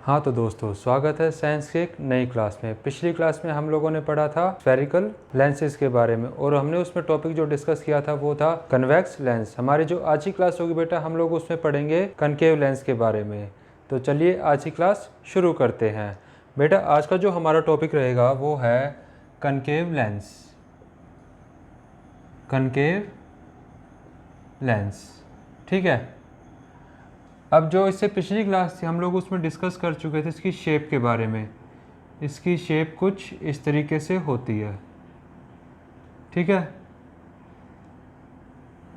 हाँ तो दोस्तों, स्वागत है साइंस की एक नई क्लास में। पिछली क्लास में हम लोगों ने पढ़ा था स्फेरिकल लेंसेज के बारे में और हमने उसमें टॉपिक जो डिस्कस किया था वो था कन्वेक्स लेंस। हमारी जो आज की क्लास होगी बेटा, हम लोग उसमें पढ़ेंगे कनकेव लेंस के बारे में। तो चलिए आज की क्लास शुरू करते हैं। बेटा आज का जो हमारा टॉपिक रहेगा वो है कनकेव लेंस। कनकेव लेंस, ठीक है। अब जो इससे पिछली क्लास थी हम लोग उसमें डिस्कस कर चुके थे इसकी शेप के बारे में। इसकी शेप कुछ इस तरीके से होती है, ठीक है।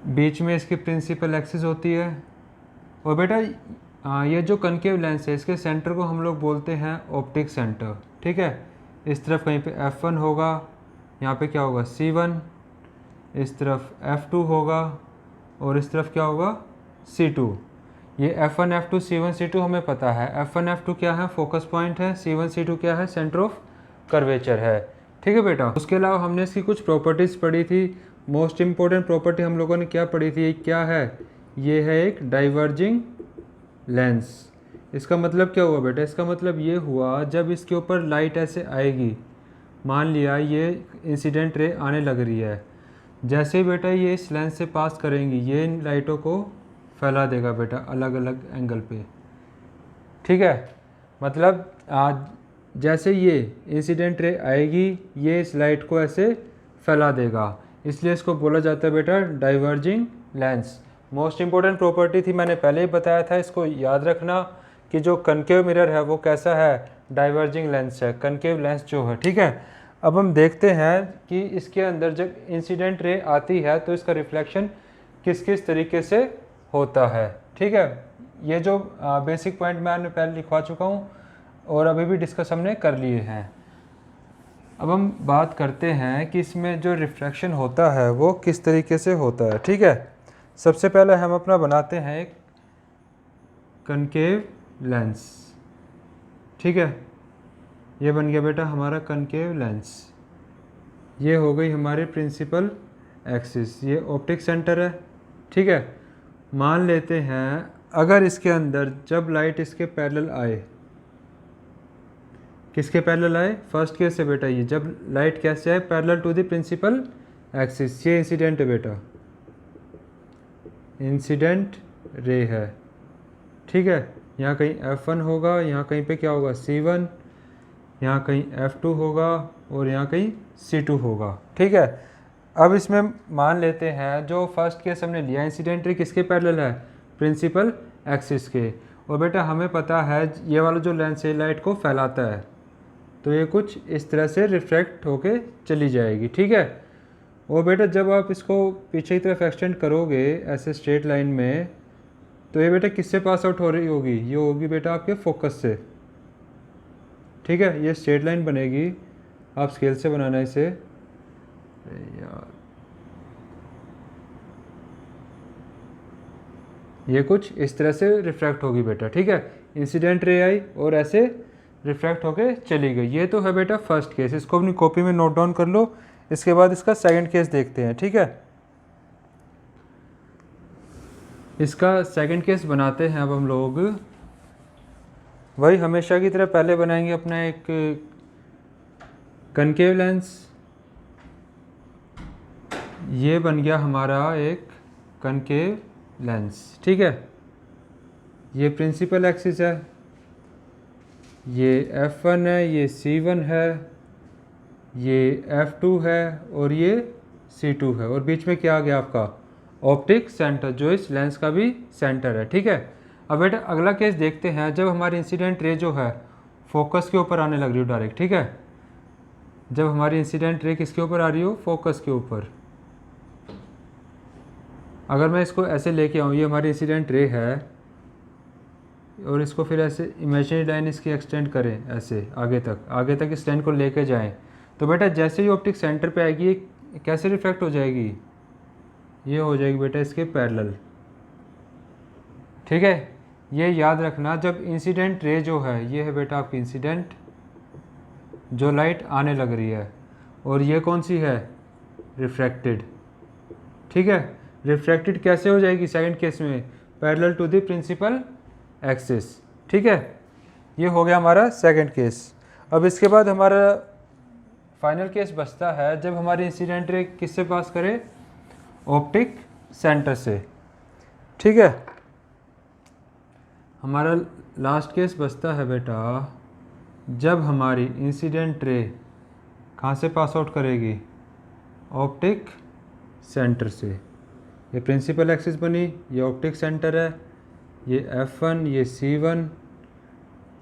बीच में इसकी प्रिंसिपल एक्सिस होती है और बेटा ये जो कनकेव लेंस है इसके सेंटर को हम लोग बोलते हैं ऑप्टिक सेंटर, ठीक है। इस तरफ कहीं पे F1 होगा, यहाँ पे क्या होगा C1, इस तरफ F2 होगा और इस तरफ क्या होगा C2। ये F1, F2, C1, C2 हमें पता है। F1, F2 क्या है, फोकस पॉइंट है। C1, C2 क्या है, सेंटर ऑफ कर्वेचर है, ठीक है बेटा। उसके अलावा हमने इसकी कुछ प्रॉपर्टीज़ पढ़ी थी। मोस्ट इम्पोर्टेंट प्रॉपर्टी हम लोगों ने क्या पढ़ी थी, क्या है, ये है एक डाइवर्जिंग लेंस। इसका मतलब क्या हुआ बेटा, इसका मतलब ये हुआ जब इसके ऊपर लाइट ऐसे आएगी, मान लिया ये इंसिडेंट रे आने लग रही है, जैसे ही बेटा ये इस लेंस से पास करेंगी ये इन लाइटों को फैला देगा बेटा अलग अलग एंगल पे, ठीक है। मतलब जैसे ये इंसिडेंट रे आएगी ये इस लाइट को ऐसे फैला देगा, इसलिए इसको बोला जाता है बेटा diverging lens. Most important property थी, मैंने पहले ही बताया था, इसको याद रखना कि जो कनकेव मिरर है वो कैसा है, डाइवर्जिंग लेंस है, कनकेव लेंस जो है, ठीक है। अब हम देखते हैं कि इसके अंदर जब इंसिडेंट रे आती है तो इसका रिफ्लेक्शन किस किस तरीके से होता है, ठीक है। ये जो बेसिक पॉइंट मैंने पहले लिखवा चुका हूँ और अभी भी डिस्कस हमने कर लिए हैं। अब हम बात करते हैं कि इसमें जो रिफ्रैक्शन होता है वो किस तरीके से होता है, ठीक है। सबसे पहले हम अपना बनाते हैं एक कनकेव लेंस, ठीक है। ये बन गया बेटा हमारा कनकेव लेंस। ये हो गई हमारी प्रिंसिपल एक्सिस, ये ऑप्टिक सेंटर है, ठीक है। मान लेते हैं अगर इसके अंदर जब लाइट इसके पैरेलल आए, किसके पैरेलल आए, फर्स्ट केस है बेटा, ये जब लाइट कैसे आए, parallel to the principal axis. ये इंसिडेंट है बेटा, इंसिडेंट रे है, ठीक है। यहाँ कहीं F1 होगा, यहाँ कहीं पे क्या होगा C1, यहाँ कहीं F2 होगा और यहाँ कहीं C2 होगा, ठीक है। अब इसमें मान लेते हैं जो फर्स्ट केस हमने लिया, इंसिडेंट रे किसके पैरेलल है, प्रिंसिपल एक्सिस के। और बेटा हमें पता है ये वाला जो लेंस है लाइट को फैलाता है, तो ये कुछ इस तरह से रिफ्रैक्ट होके चली जाएगी, ठीक है। और बेटा जब आप इसको पीछे की तरफ एक्सटेंड करोगे ऐसे स्ट्रेट लाइन में, तो ये बेटा किससे पास आउट हो रही होगी, ये होगी बेटा आपके फोकस से, ठीक है। ये स्ट्रेट लाइन बनेगी, आप स्केल से बनाना इसे यार, ये कुछ इस तरह से रिफ्रैक्ट होगी बेटा, ठीक है। इंसिडेंट रे आई और ऐसे रिफ्रैक्ट होके चली गई। ये तो है बेटा फर्स्ट केस, इसको अपनी कॉपी में नोट डाउन कर लो। इसके बाद इसका सेकंड केस देखते हैं, ठीक है। इसका सेकंड केस बनाते हैं अब हम लोग, वही हमेशा की तरह पहले बनाएंगे अपना एक कनकेव लेंस। ये बन गया हमारा एक कनकेव लेंस, ठीक है। ये प्रिंसिपल एक्सिस है, ये F1 है, ये C1 है, ये F2 है और ये C2 है, और बीच में क्या आ गया आपका ऑप्टिक सेंटर जो इस लेंस का भी सेंटर है, ठीक है। अब बेटा अगला केस देखते हैं जब हमारी इंसिडेंट रे जो है फोकस के ऊपर आने लग रही हो डायरेक्ट, ठीक है। जब हमारी इंसिडेंट रे किसके ऊपर आ रही हो, फोकस के ऊपर। अगर मैं इसको ऐसे लेके आऊँ, ये हमारी इंसिडेंट रे है और इसको फिर ऐसे इमेजिनरी लाइन इसकी एक्सटेंड करें ऐसे आगे तक इस लाइन को लेके जाएं, तो बेटा जैसे ही ऑप्टिक सेंटर पे आएगी ये कैसे रिफ्लेक्ट हो जाएगी, ये हो जाएगी बेटा इसके पैरेलल, ठीक है। ये याद रखना, जब इंसिडेंट रे जो है ये है बेटा आपकी इंसिडेंट, जो लाइट आने लग रही है, और ये कौन सी है, रिफ्रैक्टेड, ठीक है। रिफ्रैक्टेड कैसे हो जाएगी सेकंड केस में, parallel to the principal axis, ठीक है। ये हो गया हमारा सेकंड केस। अब इसके बाद हमारा फाइनल केस बचता है जब हमारी इंसिडेंट रे किससे पास करे, ऑप्टिक सेंटर से। ठीक है, हमारा लास्ट केस बचता है बेटा जब हमारी इंसिडेंट रे कहाँ से पास आउट करेगी, ऑप्टिक सेंटर से। ये प्रिंसिपल एक्सिस बनी, ये ऑप्टिक सेंटर है, ये F1, ये C1,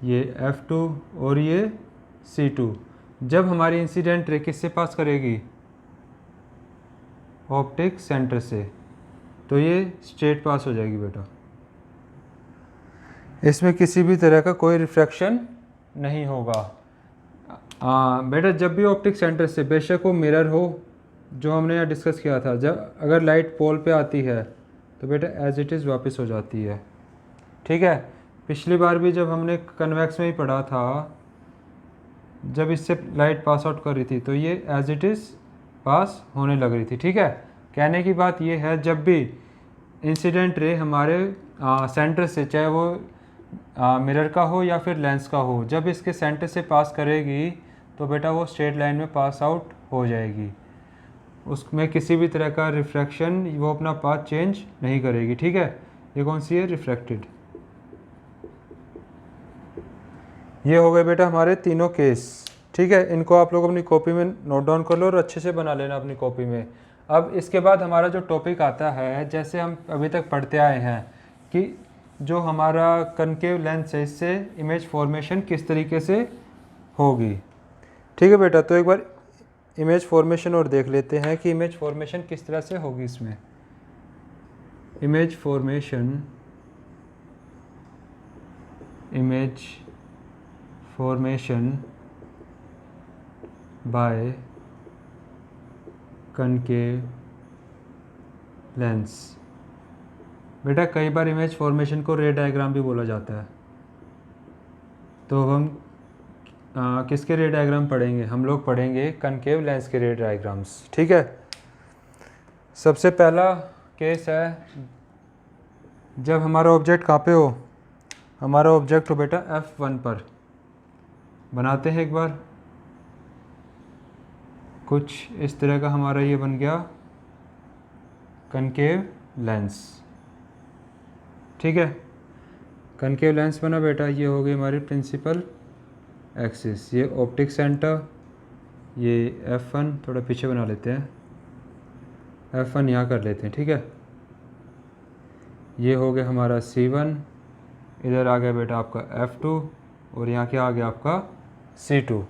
ये F2 और ये C2। जब हमारी इंसिडेंट रे किससे पास करेगी, ऑप्टिक सेंटर से, तो ये स्ट्रेट पास हो जाएगी बेटा, इसमें किसी भी तरह का कोई रिफ्रैक्शन नहीं होगा। बेटा जब भी ऑप्टिक सेंटर से, बेशक वो मिरर हो जो हमने यहाँ डिस्कस किया था, जब अगर लाइट पोल पे आती है तो बेटा एज इट इज़ वापस हो जाती है। ठीक है, पिछली बार भी जब हमने कन्वेक्स में ही पढ़ा था, जब इससे लाइट पास आउट कर रही थी तो ये एज इट इज़ पास होने लग रही थी। ठीक है, कहने की बात ये है जब भी इंसिडेंट रे हमारे सेंटर से, चाहे वो मिरर का हो या फिर लेंस का हो, जब इसके सेंटर से पास करेगी तो बेटा वो स्ट्रेट लाइन में पास आउट हो जाएगी, उसमें किसी भी तरह का रिफ्रैक्शन, वो अपना पाथ चेंज नहीं करेगी। ठीक है, ये कौन सी है, रिफ्रैक्टेड। ये हो गए बेटा हमारे तीनों केस। ठीक है, इनको आप लोग अपनी कॉपी में नोट डाउन कर लो और अच्छे से बना लेना अपनी कॉपी में। अब इसके बाद हमारा जो टॉपिक आता है, जैसे हम अभी तक पढ़ते आए हैं कि जो हमारा कनकेव लेंस है इससे इमेज फॉर्मेशन किस तरीके से होगी। ठीक है बेटा, तो एक बार इमेज फॉर्मेशन और देख लेते हैं कि इमेज फॉर्मेशन किस तरह से होगी। इसमें image formation by concave lens. बेटा कई बार इमेज फॉर्मेशन को रे डायग्राम भी बोला जाता है, तो हम किसके रे डायग्राम पढ़ेंगे, हम लोग पढ़ेंगे कनकेव लेंस के रे डायग्राम्स। ठीक है, सबसे पहला केस है जब हमारा ऑब्जेक्ट कहाँ पे हो, हमारा ऑब्जेक्ट हो बेटा F1 पर। बनाते हैं एक बार, कुछ इस तरह का हमारा ये बन गया कनकेव लेंस। ठीक है, कनकेव लेंस बना बेटा, ये हो गई हमारी प्रिंसिपल एक्सिस, ये ऑप्टिक सेंटर, ये F1 थोड़ा पीछे बना लेते हैं, F1 यहाँ कर लेते हैं। ठीक है, ये हो गया हमारा C1, इधर आ गया बेटा आपका F2 और यहाँ क्या आ गया आपका C2।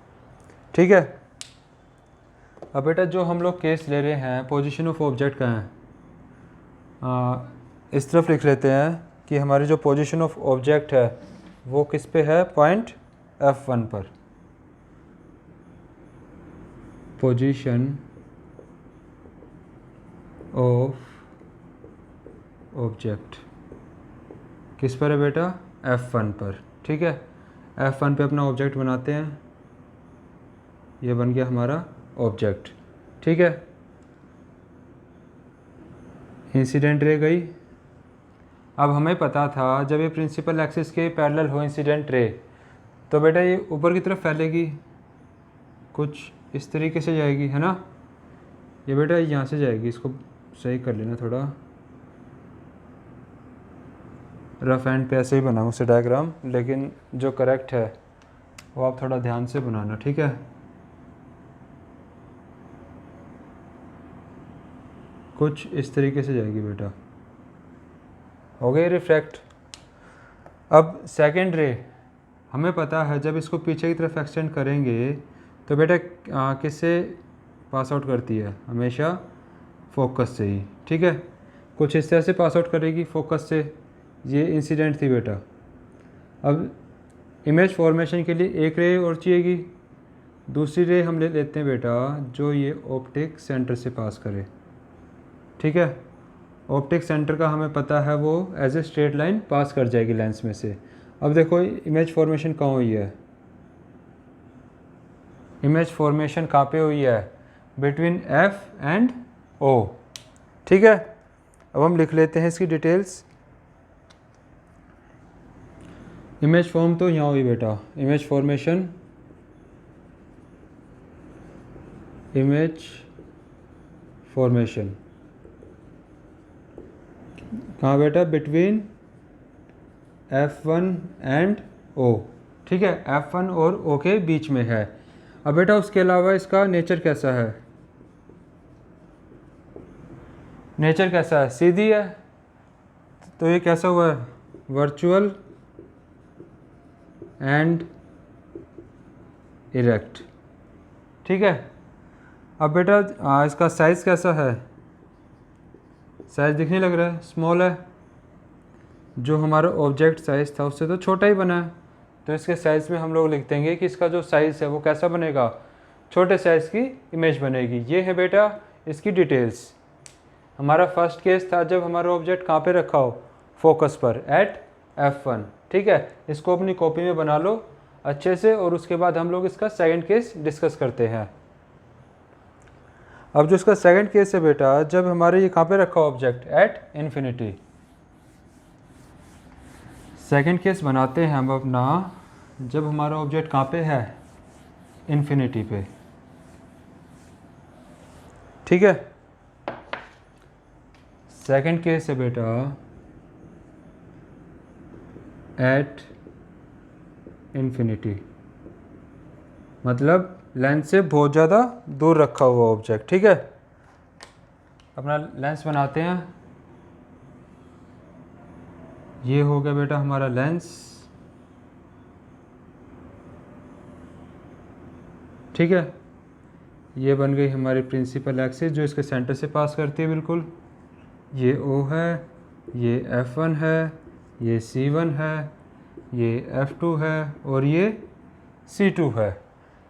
ठीक है, अब बेटा जो हम लोग केस ले रहे हैं पोजीशन ऑफ ऑब्जेक्ट का है, इस तरफ लिख लेते हैं कि हमारी जो पोजीशन ऑफ ऑब्जेक्ट है वो किस पे है, पॉइंट F1 पर। पोजीशन ऑफ ऑब्जेक्ट किस पर है बेटा, F1 पर। ठीक है, F1 पे अपना ऑब्जेक्ट बनाते हैं, ये बन गया हमारा ऑब्जेक्ट। ठीक है, इंसिडेंट रे गई। अब हमें पता था जब ये प्रिंसिपल एक्सिस के पैरेलल हो इंसिडेंट रे, तो बेटा ये ऊपर की तरफ फैलेगी, कुछ इस तरीके से जाएगी, है ना। ये बेटा यहाँ से जाएगी, इसको सही कर लेना थोड़ा, रफ एंड पे ऐसे ही बनाऊँ उसे डायग्राम, लेकिन जो करेक्ट है वो आप थोड़ा ध्यान से बनाना। ठीक है, कुछ इस तरीके से जाएगी बेटा, हो गई रिफ्रैक्ट। अब सेकंड रे हमें पता है जब इसको पीछे की तरफ एक्सटेंड करेंगे तो बेटा किससे पास आउट करती है, हमेशा फोकस से ही। ठीक है, कुछ इस तरह से पास आउट करेगी फोकस से, ये इंसिडेंट थी बेटा। अब इमेज फॉर्मेशन के लिए एक रे और चाहिएगी, दूसरी रे हम ले लेते हैं बेटा जो ये ऑप्टिक सेंटर से पास करे। ठीक है, ऑप्टिक सेंटर का हमें पता है वो एज ए स्ट्रेट लाइन पास कर जाएगी लेंस में से। अब देखो इमेज फॉर्मेशन कहाँ हुई है, इमेज फॉर्मेशन कहाँ पे हुई है, बिटवीन F एंड O। ठीक है, अब हम लिख लेते हैं इसकी डिटेल्स। इमेज फॉर्म तो यहाँ हुई बेटा, इमेज फॉर्मेशन, इमेज फॉर्मेशन कहाँ बेटा, बिटवीन F1 एंड O, ठीक है, F1 और O के बीच में है। अब बेटा उसके अलावा इसका नेचर कैसा है, नेचर कैसा है, सीधी है, तो ये कैसा हुआ है, वर्चुअल एंड इरेक्ट, ठीक है। अब बेटा इसका साइज़ कैसा है, साइज़ दिखने लग रहा है, स्मॉल है, जो हमारा ऑब्जेक्ट साइज़ था उससे तो छोटा ही बना है, तो इसके साइज़ में हम लोग लिख देंगे कि इसका जो साइज़ है वो कैसा बनेगा, छोटे साइज़ की इमेज बनेगी। ये है बेटा इसकी डिटेल्स। हमारा फर्स्ट केस था जब हमारा ऑब्जेक्ट कहाँ पे रखा हो, फोकस पर, एट F1, ठीक है। इसको अपनी कॉपी में बना लो अच्छे से, और उसके बाद हम लोग इसका सेकंड केस डिस्कस करते हैं। अब जो इसका सेकंड केस है बेटा, जब हमारे ये कहाँ पे रखा हो object, at infinity. Second case बनाते हैं हम अपना, जब हमारा ऑब्जेक्ट कहाँ पे है, इन्फिनिटी पे, ठीक है। सेकंड केस है बेटा एट इन्फिनिटी, मतलब लेंस से बहुत ज़्यादा दूर रखा हुआ ऑब्जेक्ट, ठीक है। अपना लेंस बनाते हैं, ये हो गया बेटा हमारा लेंस, ठीक है। ये बन गई हमारी प्रिंसिपल एक्सिस जो इसके सेंटर से पास करती है, बिल्कुल। ये O है, ये F1 है, ये C1 है, ये F2 है और ये C2 है,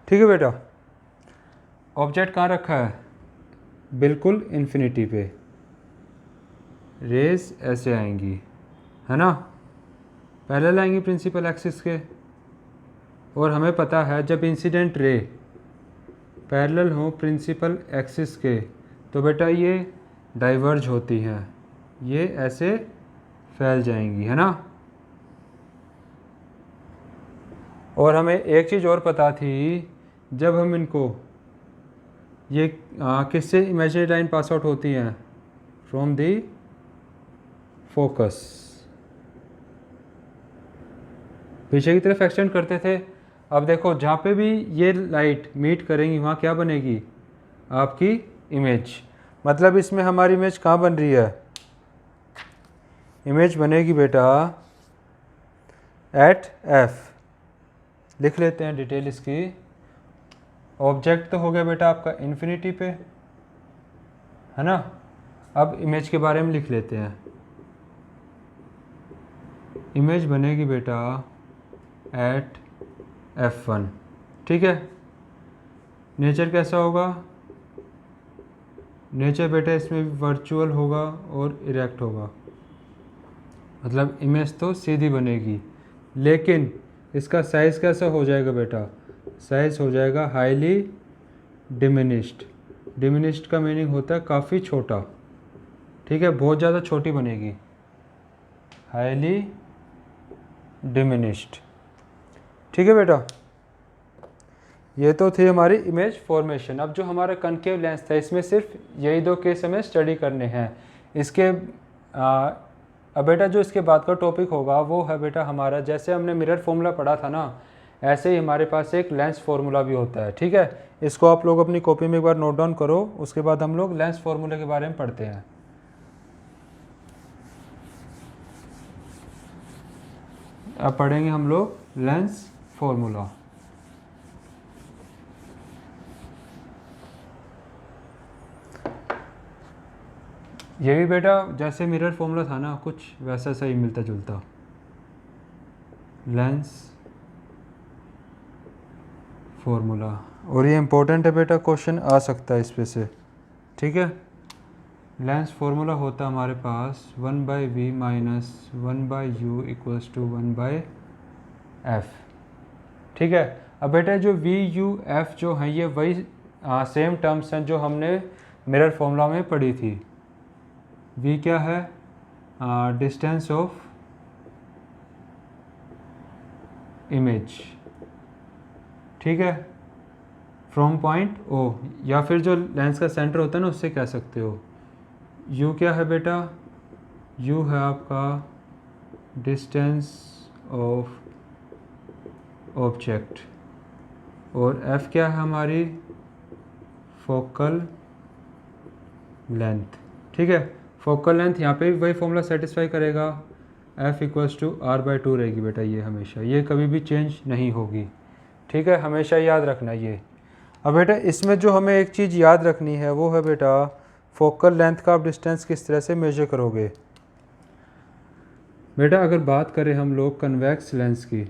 ठीक है बेटा। ऑब्जेक्ट कहाँ रखा है, बिल्कुल इन्फिनिटी पे, रेज ऐसे आएंगी, है ना, पैरेलल आएंगी प्रिंसिपल एक्सिस के। और हमें पता है जब इंसिडेंट रे पैरेलल हो प्रिंसिपल एक्सिस के, तो बेटा ये डाइवर्ज होती हैं, ये ऐसे फैल जाएंगी, है ना। और हमें एक चीज़ और पता थी, जब हम इनको ये किससे इमेजिनरी लाइन पास आउट होती हैं, फ्रॉम दी फोकस, पीछे की तरफ एक्सटेंड करते थे। अब देखो जहाँ पे भी ये लाइट मीट करेंगी वहाँ क्या बनेगी, आपकी इमेज। मतलब इसमें हमारी इमेज कहाँ बन रही है, इमेज बनेगी बेटा एट F। लिख लेते हैं डिटेल इसकी। ऑब्जेक्ट तो हो गया बेटा आपका इन्फिनिटी पे, है ना। अब इमेज के बारे में लिख लेते हैं। इमेज बनेगी बेटा एट F1, ठीक है। नेचर कैसा होगा, नेचर बेटा इसमें वर्चुअल होगा और इरेक्ट होगा, मतलब इमेज तो सीधी बनेगी, लेकिन इसका साइज़ कैसा हो जाएगा बेटा, साइज़ हो जाएगा हाईली डिमिनिश्ड। डिमिनिश्ड का मीनिंग होता है काफ़ी छोटा, ठीक है, बहुत ज़्यादा छोटी बनेगी, हाईली डिमिनिश्ड, ठीक है बेटा। ये तो थी हमारी इमेज फॉर्मेशन। अब जो हमारा कनकेव लेंस था इसमें सिर्फ यही दो केस हमें स्टडी करने हैं। इसके अब बेटा जो इसके बाद का टॉपिक होगा वो है बेटा हमारा, जैसे हमने मिरर फॉर्मूला पढ़ा था ना, ऐसे ही हमारे पास एक लेंस फार्मूला भी होता है, ठीक है। इसको आप लोग अपनी कॉपी में एक बार नोट डाउन करो, उसके बाद हम लोग लेंस फार्मूले के बारे में पढ़ते हैं। अब पढ़ेंगे हम लोग लेंस फार्मूला। ये भी बेटा जैसे मिरर फॉर्मूला था ना, कुछ वैसा सही मिलता जुलता, लेंस फार्मूला। और ये इम्पोर्टेंट है बेटा, क्वेश्चन आ सकता है इस पे से, ठीक है। लेंस फार्मूला होता हमारे पास 1/v minus 1/u equals to 1/f, ठीक है। अब बेटा जो v u f जो हैं ये वही सेम टर्म्स हैं जो हमने मिरर फार्मूला में पढ़ी थी। v क्या है, डिस्टेंस ऑफ इमेज, ठीक है, फ्रॉम पॉइंट ओ, या फिर जो लेंस का सेंटर होता है ना उससे कह सकते हो। यू क्या है बेटा, यू है आपका डिस्टेंस ऑफ ऑब्जेक्ट, और एफ क्या है हमारी फोकल लेंथ, ठीक है। फोकल लेंथ यहाँ पे भी वही फॉर्मूला सेटिस्फाई करेगा, F equals to R by two रहेगी बेटा, ये हमेशा, ये कभी भी चेंज नहीं होगी, ठीक है, हमेशा याद रखना ये। अब बेटा इसमें जो हमें एक चीज़ याद रखनी है वो है बेटा फोकल लेंथ का आप डिस्टेंस किस तरह से मेजर करोगे। बेटा अगर बात करें हम लोग कन्वेक्स लेंस की,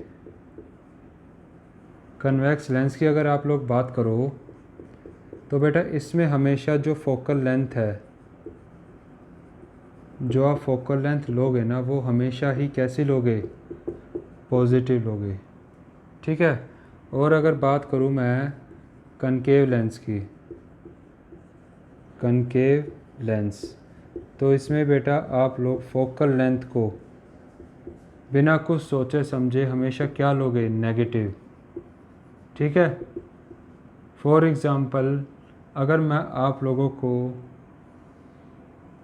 कन्वेक्स लेंस की अगर आप लोग बात करो तो बेटा इसमें हमेशा जो फोकल लेंथ है, जो आप फोकल लेंथ लोगे ना वो हमेशा ही कैसी लोगे, पॉजिटिव लोगे, ठीक है। और अगर बात करूँ मैं कनकेव लेंस की, कनकेव लेंस, तो इसमें बेटा आप लोग फोकल लेंथ को बिना कुछ सोचे समझे हमेशा क्या लोगे, नेगेटिव, ठीक है। फॉर एग्ज़ाम्पल अगर मैं आप लोगों को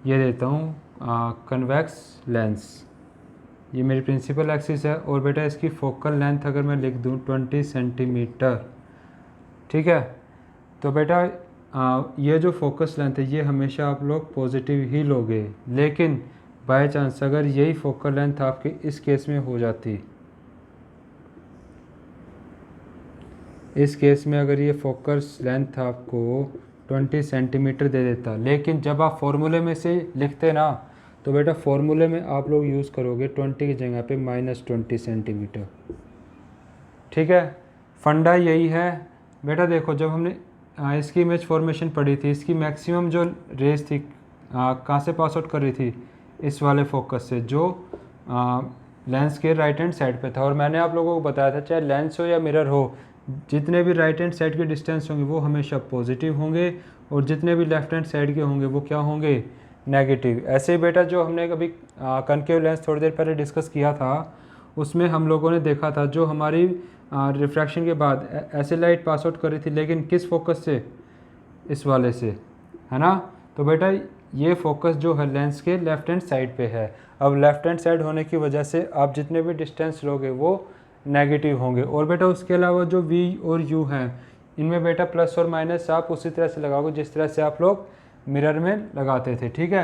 ये देता हूँ कन्वेक्स लेंस, ये मेरी प्रिंसिपल एक्सिस है, और बेटा इसकी फोकल लेंथ अगर मैं लिख दूँ 20 सेंटीमीटर, ठीक है, तो बेटा ये जो फोकस लेंथ है ये हमेशा आप लोग पॉजिटिव ही लोगे। लेकिन बाय चांस अगर यही फोकल लेंथ आपके इस केस में हो जाती, इस केस में अगर ये फोकस लेंथ आपको 20 सेंटीमीटर दे देता, लेकिन जब आप फॉर्मूले में से लिखते ना तो बेटा फॉर्मूले में आप लोग यूज़ करोगे 20 की जगह पे -20 सेंटीमीटर, ठीक है। फंडा यही है बेटा। देखो जब हमने इसकी इमेज फॉर्मेशन पढ़ी थी, इसकी मैक्सिमम जो रेज थी कहाँ से पास आउट कर रही थी, इस वाले फोकस से जो लेंस के राइट हैंड साइड पे था। और मैंने आप लोगों को बताया था चाहे लेंस हो या मिरर हो, जितने भी राइट हैंड साइड के डिस्टेंस होंगे वो हमेशा पॉजिटिव होंगे, और जितने भी लेफ्ट हैंड साइड के होंगे वो क्या होंगे, नेगेटिव। ऐसे ही बेटा जो हमने कभी कनकेव लेंस थोड़ी देर पहले डिस्कस किया था, उसमें हम लोगों ने देखा था जो हमारी रिफ्रैक्शन के बाद ऐसे लाइट पास आउट कर रही थी, लेकिन किस फोकस से, इस वाले से, है ना। तो बेटा ये फोकस जो है लेंस के लेफ्ट हैंड साइड पे है। अब लेफ्ट हैंड साइड होने की वजह से आप जितने भी डिस्टेंस लोगे वो नेगेटिव होंगे। और बेटा उसके अलावा जो V और U हैं, इनमें बेटा प्लस और माइनस आप उसी तरह से लगाओगे जिस तरह से आप लोग मिरर में लगाते थे, ठीक है।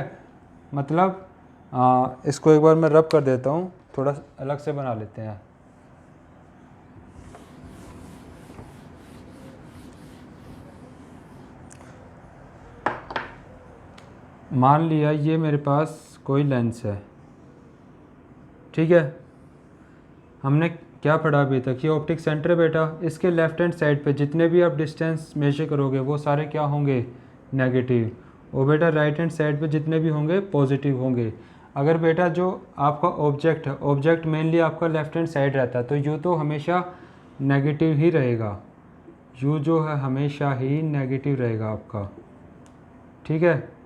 मतलब इसको एक बार मैं रब कर देता हूँ, थोड़ा अलग से बना लेते हैं। मान लिया ये मेरे पास कोई लेंस है, ठीक है। हमने क्या पढ़ा अभी तक, ये ऑप्टिक सेंटर है बेटा। इसके लेफ्ट हैंड साइड पे जितने भी आप डिस्टेंस मेजर करोगे वो सारे क्या होंगे, नेगेटिव। और बेटा राइट हैंड साइड पे जितने भी होंगे पॉजिटिव होंगे। अगर बेटा जो आपका ऑब्जेक्ट है, ऑब्जेक्ट मेनली आपका लेफ्ट हैंड साइड रहता है, तो यू तो हमेशा नेगेटिव ही रहेगा, यू जो है हमेशा ही नेगेटिव रहेगा आपका, ठीक है।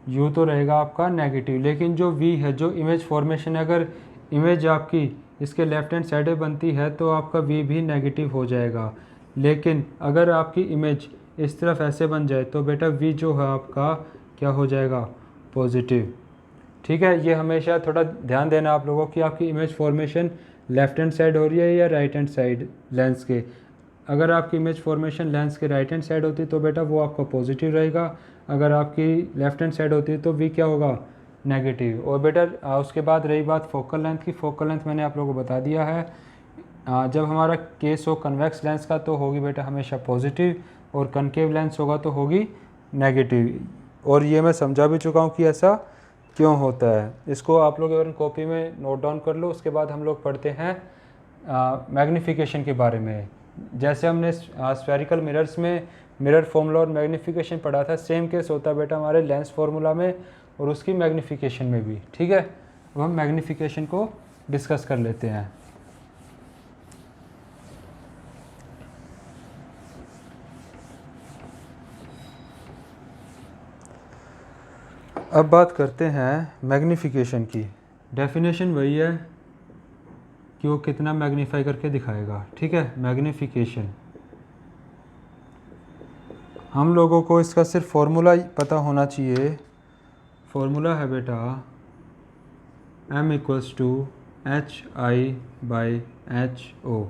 यू तो रहेगा आपका नेगेटिव। लेकिन जो वी है, जो इमेज फॉर्मेशन है, अगर इमेज आपकी इसके लेफ्ट हैंड साइड में बनती है तो आपका वी भी नेगेटिव हो जाएगा। लेकिन अगर आपकी इमेज इस तरफ ऐसे बन जाए तो बेटा वी जो है आपका क्या हो जाएगा, पॉजिटिव, ठीक है। ये हमेशा थोड़ा ध्यान देना आप लोगों की आपकी image formation left hand side हो रही है या राइट हैंड साइड लेंस के। अगर आपकी इमेज फॉर्मेशन लेंस के राइट हैंड साइड होती है तो बेटा वो आपका पॉजिटिव रहेगा, अगर आपकी लेफ्ट हैंड साइड होती है तो वी क्या होगा, नेगेटिव। और बेटा उसके बाद रही बात फोकल लेंथ की, फोकल लेंथ मैंने आप लोगों को बता दिया है। जब हमारा केस हो कन्वेक्स लेंस का तो होगी बेटा हमेशा पॉजिटिव, और कनकेव लेंस होगा तो होगी नेगेटिव। और ये मैं समझा भी चुका हूँ कि ऐसा क्यों होता है। इसको आप लोग अगर कॉपी में नोट डाउन कर लो। उसके बाद हम लोग पढ़ते हैं मैग्नीफिकेशन के बारे में। जैसे हमने स्फेरिकल मिरर्स में मिरर फॉर्मूला और मैग्नीफिकेशन पढ़ा था, सेम केस होता है बेटा हमारे लेंस फार्मूला में और उसकी मैग्नीफिकेशन में भी, ठीक है। अब हम मैग्नीफिकेशन को डिस्कस कर लेते हैं। अब बात करते हैं मैग्नीफिकेशन की। डेफिनेशन वही है, कि वो कितना मैग्नीफाई करके दिखाएगा। ठीक है, मैग्नीफिकेशन। हम लोगों को इसका सिर्फ फॉर्मूला पता होना चाहिए। फॉर्मूला है बेटा m equals to H I by H O.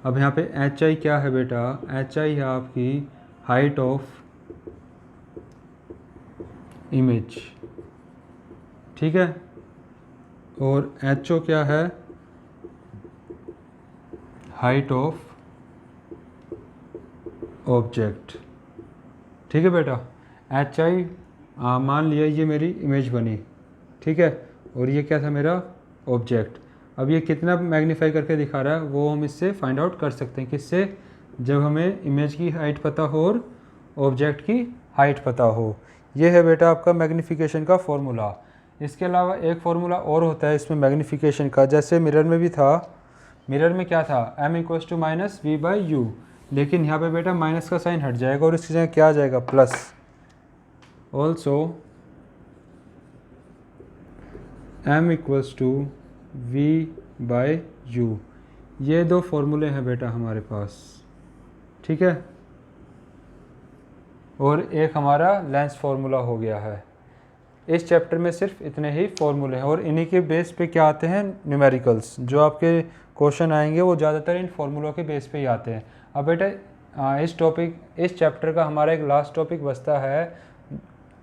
अब यहाँ पे एच आई क्या है बेटा, एच आई है आपकी हाइट ऑफ इमेज। ठीक है, और एच ओ क्या है, हाइट ऑफ ऑब्जेक्ट। ठीक है बेटा, एच आई मान लिया ये मेरी इमेज बनी। ठीक है, और ये क्या था मेरा ऑब्जेक्ट। अब ये कितना मैग्नीफाई करके दिखा रहा है वो हम इससे फाइंड आउट कर सकते हैं। किससे, जब हमें इमेज की हाइट पता हो और ऑब्जेक्ट की हाइट पता हो। ये है बेटा आपका मैग्नीफिकेशन का फॉर्मूला। इसके अलावा एक फार्मूला और होता है इसमें मैग्नीफिकेशन का, जैसे मिरर में भी था। मिरर में क्या था, m equals to minus V by U, लेकिन यहाँ पे बेटा माइनस का साइन हट जाएगा और इसकी जगह क्या आ जाएगा, plus. Also m equals to v by U. ये दो फॉर्मूले हैं बेटा हमारे पास। ठीक है, और एक हमारा लेंस फार्मूला हो गया है। इस चैप्टर में सिर्फ इतने ही फॉर्मूले हैं और इन्हीं के बेस पे क्या आते हैं, न्यूमेरिकल्स। जो आपके क्वेश्चन आएंगे वो ज़्यादातर इन फार्मूलों के बेस पे ही आते हैं। अब बेटा इस चैप्टर का हमारा एक लास्ट टॉपिक बचता है,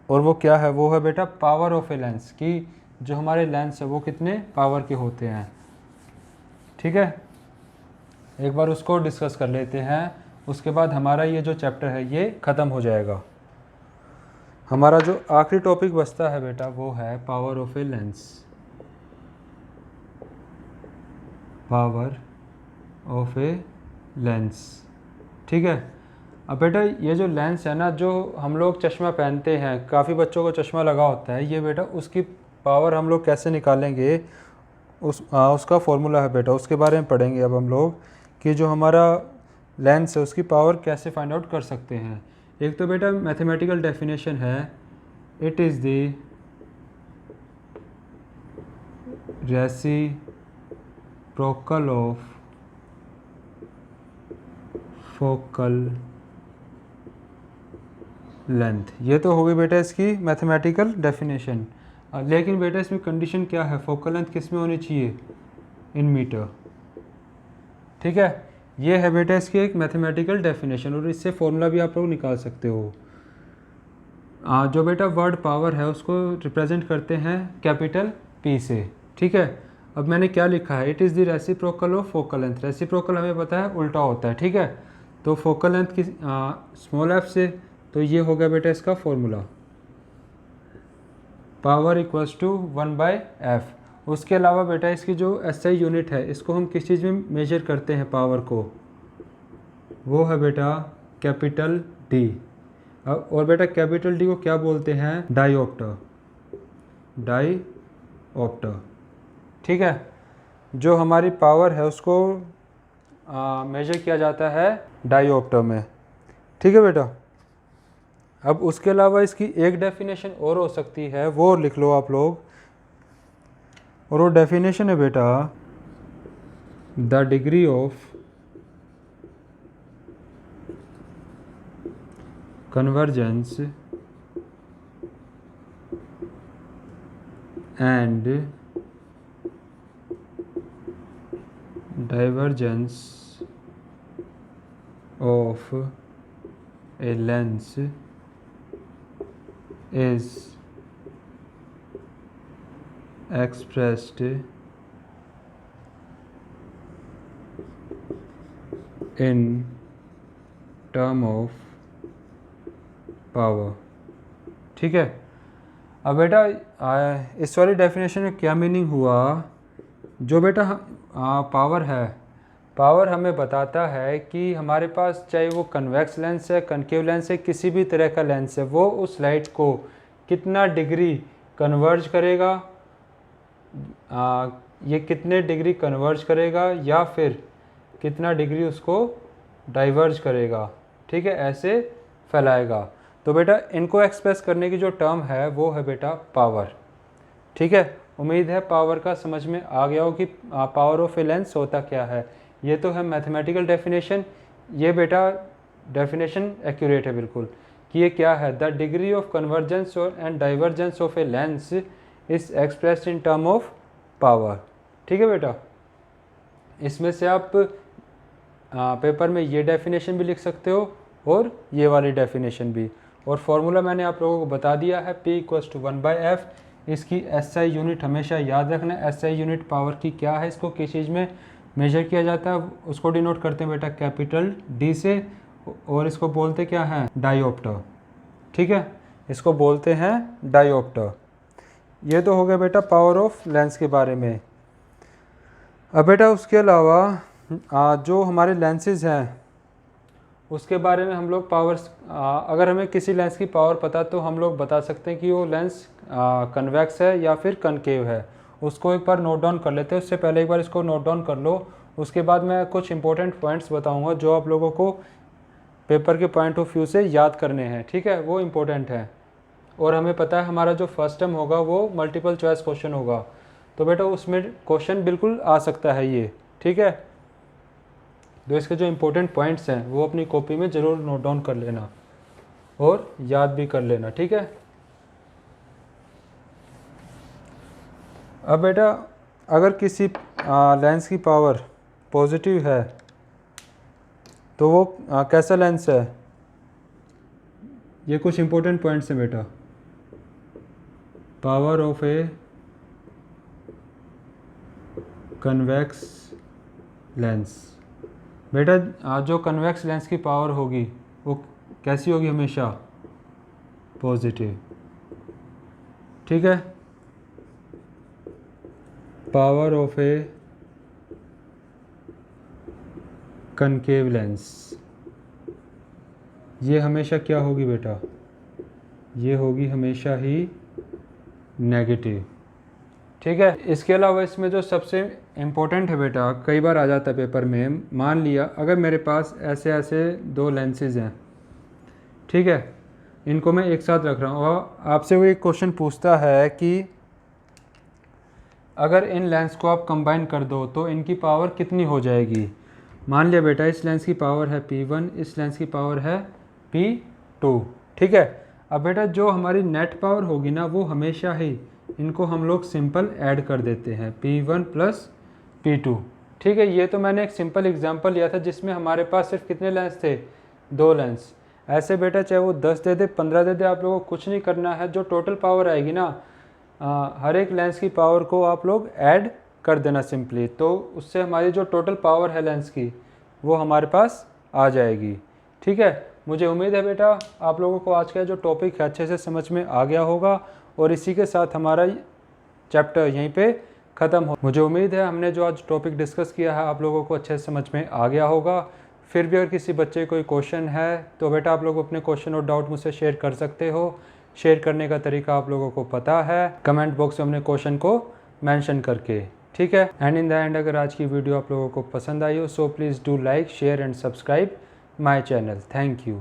और वो क्या है, वो है बेटा पावर ऑफ ए लेंस, कि जो हमारे लेंस है वो कितने पावर के होते हैं। ठीक है, एक बार उसको डिस्कस कर लेते हैं, उसके बाद हमारा ये जो चैप्टर है ये ख़त्म हो जाएगा। हमारा जो आखिरी टॉपिक बचता है बेटा वो है power of a lens. Power of a lens. ठीक है, अब बेटा ये जो लेंस है ना, जो हम लोग चश्मा पहनते हैं, काफ़ी बच्चों को चश्मा लगा होता है, ये बेटा उसकी पावर हम लोग कैसे निकालेंगे, उसका फॉर्मूला है बेटा, उसके बारे में पढ़ेंगे अब हम लोग, कि जो हमारा लेंस है उसकी पावर कैसे फाइंड आउट कर सकते हैं। एक तो बेटा मैथमेटिकल डेफिनेशन है, it is the reciprocal of focal length. ये तो हो गई बेटा इसकी मैथमेटिकल डेफिनेशन। लेकिन बेटा इसमें कंडीशन क्या है, फोकल लेंथ किस में होनी चाहिए, इन मीटर। ठीक है, ये है बेटा इसकी एक मैथमेटिकल डेफिनेशन, और इससे फॉर्मूला भी आप लोग निकाल सकते हो। जो बेटा वर्ड पावर है उसको रिप्रेजेंट करते हैं कैपिटल P से। ठीक है, अब मैंने क्या लिखा है, it is the reciprocal of focal length. Reciprocal हमें पता है उल्टा होता है। ठीक है, तो फोकल लेंथ की स्मॉल f से, तो ये हो गया बेटा इसका formula, power equals to 1/f। उसके अलावा बेटा इसकी जो SI यूनिट है, इसको हम किस चीज़ में मेजर करते हैं पावर को, वो है बेटा कैपिटल D। और बेटा कैपिटल D को क्या बोलते हैं, डाईऑप्टर। डाईऑप्टर। ठीक है, जो हमारी पावर है उसको मेजर किया जाता है डाईऑप्टर में। ठीक है बेटा, अब उसके अलावा इसकी एक डेफिनेशन और हो सकती है, वो लिख लो आप लोग, और वो डेफिनेशन है बेटा the degree of convergence and divergence of a lens is expressed in term of power। ठीक है, अब बेटा इस वाली डेफिनेशन में क्या मीनिंग हुआ, जो बेटा पावर है, पावर हमें बताता है कि हमारे पास चाहे वो कन्वेक्स लेंस है, कनकेव लेंस है, किसी भी तरह का लेंस है, वो उस लाइट को कितना डिग्री कन्वर्ज करेगा, ये कितने डिग्री कन्वर्ज करेगा, या फिर कितना डिग्री उसको डाइवर्ज करेगा। ठीक है, ऐसे फैलाएगा। तो बेटा इनको एक्सप्रेस करने की जो टर्म है वो है बेटा पावर। ठीक है, उम्मीद है पावर का समझ में आ गया हो कि पावर ऑफ ए लेंस होता क्या है। ये तो है मैथमेटिकल डेफिनेशन, ये बेटा डेफिनेशन एक्यूरेट है बिल्कुल कि ये क्या है, द डिग्री ऑफ कन्वर्जेंस और and divergence of a lens is expressed in term of power. ठीक है बेटा, इसमें से आप पेपर में ये डेफिनेशन भी लिख सकते हो और ये वाली डेफिनेशन भी, और फॉर्मूला मैंने आप लोगों को बता दिया है, P = 1/f। इसकी SI यूनिट हमेशा याद रखना, SI यूनिट पावर की क्या है, इसको किस चीज़ में मेजर किया जाता है, उसको डिनोट करते हैं बेटा कैपिटल D से, और इसको बोलते क्या है, डायोप्टर। ठीक है, इसको बोलते हैं डायोप्टर। ये तो हो गया बेटा पावर ऑफ लेंस के बारे में। अब बेटा उसके अलावा जो हमारे लेंसेज हैं उसके बारे में हम लोग अगर हमें किसी लेंस की पावर पता तो हम लोग बता सकते हैं कि वो लेंस कन्वेक्स है या फिर कनकेव है। उसको एक बार नोट डाउन कर लेते हैं, उससे पहले एक बार इसको नोट डाउन कर लो। उसके बाद मैं कुछ इंपॉर्टेंट पॉइंट्स बताऊंगा जो आप लोगों को पेपर के पॉइंट ऑफ व्यू से याद करने हैं। ठीक है, वो इम्पोर्टेंट है, और हमें पता है हमारा जो फर्स्ट टर्म होगा वो मल्टीपल चॉइस क्वेश्चन होगा, तो बेटा उसमें क्वेश्चन बिल्कुल आ सकता है ये। ठीक है, तो इसके जो इम्पोर्टेंट पॉइंट्स हैं वो अपनी कॉपी में ज़रूर नोट डाउन कर लेना और याद भी कर लेना। ठीक है, अब बेटा अगर किसी लेंस की पावर पॉजिटिव है तो वो कैसा लेंस है, ये कुछ इम्पोर्टेंट पॉइंट्स हैं बेटा। Power of a convex lens, बेटा जो कन्वेक्स लेंस की पावर होगी वो कैसी होगी, हमेशा पॉजिटिव। ठीक है, power of A concave lens ये हमेशा क्या होगी बेटा, ये होगी हमेशा ही नेगेटिव। ठीक है, इसके अलावा इसमें जो सबसे इम्पोर्टेंट है बेटा, कई बार आ जाता है पेपर में, मान लिया अगर मेरे पास ऐसे ऐसे दो लेंसेज हैं, ठीक है, इनको मैं एक साथ रख रहा हूँ और आपसे वो एक क्वेश्चन पूछता है कि अगर इन लेंस को आप कंबाइन कर दो तो इनकी पावर कितनी हो जाएगी। मान लिया बेटा इस लेंस की पावर है P1, इस लेंस की पावर है P2। ठीक है, अब बेटा जो हमारी नेट पावर होगी ना वो हमेशा ही इनको हम लोग सिंपल ऐड कर देते हैं, P1 + P2। ठीक है, ये तो मैंने एक सिंपल एग्जांपल लिया था जिसमें हमारे पास सिर्फ कितने लेंस थे, 2 लेंस। ऐसे बेटा चाहे वो 10 दे दे 15 दे दे, आप लोगों को कुछ नहीं करना है, जो टोटल पावर आएगी ना हर एक लेंस की पावर को आप लोग ऐड कर देना सिंपली, तो उससे हमारी जो टोटल पावर है लेंस की वो हमारे पास आ जाएगी। ठीक है, मुझे उम्मीद है बेटा आप लोगों को आज का जो टॉपिक है अच्छे से समझ में आ गया होगा, और इसी के साथ हमारा चैप्टर यहीं पे ख़त्म हो। मुझे उम्मीद है हमने जो आज टॉपिक डिस्कस किया है आप लोगों को अच्छे से समझ में आ गया होगा। फिर भी अगर किसी बच्चे कोई क्वेश्चन है तो बेटा आप लोग अपने क्वेश्चन और डाउट मुझसे शेयर कर सकते हो। शेयर करने का तरीका आप लोगों को पता है, कमेंट बॉक्स में अपने क्वेश्चन को मेंशन करके। ठीक है, एंड इन द एंड अगर आज की वीडियो आप लोगों को पसंद आई हो so please do like, share and subscribe my channel. Thank you.